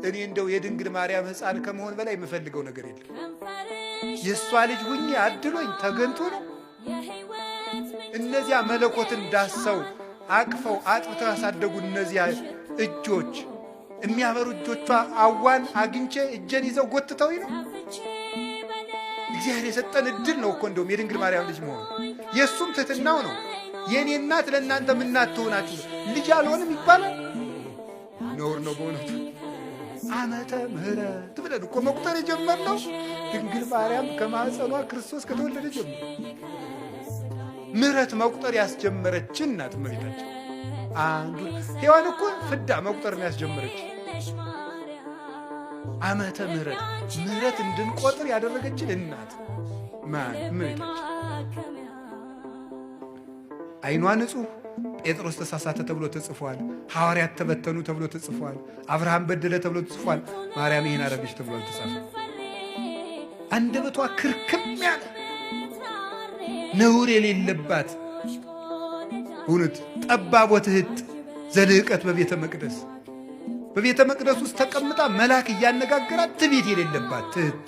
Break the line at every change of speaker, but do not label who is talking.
እኔ እንደው የድንግል ማርያም ሕፃን ከመሆን በላይ የምፈልገው ነገር የለም። የእሷ ልጅ ሁኜ አድሎኝ ተገንቶ ነው። እነዚያ መለኮትን ዳሰው አቅፈው አጥብተው ያሳደጉ እነዚያ እጆች የሚያበሩ እጆቿ አዋን አግኝቼ እጄን ይዘው ጎትተው ነው። እግዚአብሔር የሰጠን እድል ነው እኮ እንደውም የድንግል ማርያም ልጅ መሆኑ የእሱም ትሕትናው ነው። የእኔ እናት ለእናንተ ምናት ትሆናችሁ ልጅ አልሆንም ይባላል። ነውር ነው በእውነቱ። ዓመተ ምሕረት ብለን እኮ መቁጠር የጀመርነው ድንግል ማርያም ከማኅፀኗ ክርስቶስ ከተወለደ ጀምሮ ምሕረት መቁጠር ያስጀመረችን እናት እመቤታችን። አንዱ ሔዋን እኮ ፍዳ መቁጠር ነው ያስጀመረች። ዓመተ ምሕረት ምሕረት እንድንቆጥር ያደረገችን እናት ማን? እመቤታችን። ዓይኗ ንጹሕ ጴጥሮስ ተሳሳተ ተብሎ ተጽፏል። ሐዋርያት ተበተኑ ተብሎ ተጽፏል። አብርሃም በደለ ተብሎ ተጽፏል። ማርያም ይህን አረገች ተብሎ አልተጻፈም። አንደበቷ ክርክም ያለ ነውር የሌለባት እውነት ጠባብ ወትሕት ዘልዕቀት በቤተ መቅደስ ውስጥ ተቀምጣ መልአክ እያነጋገራት ትዕቢት የሌለባት ትሕት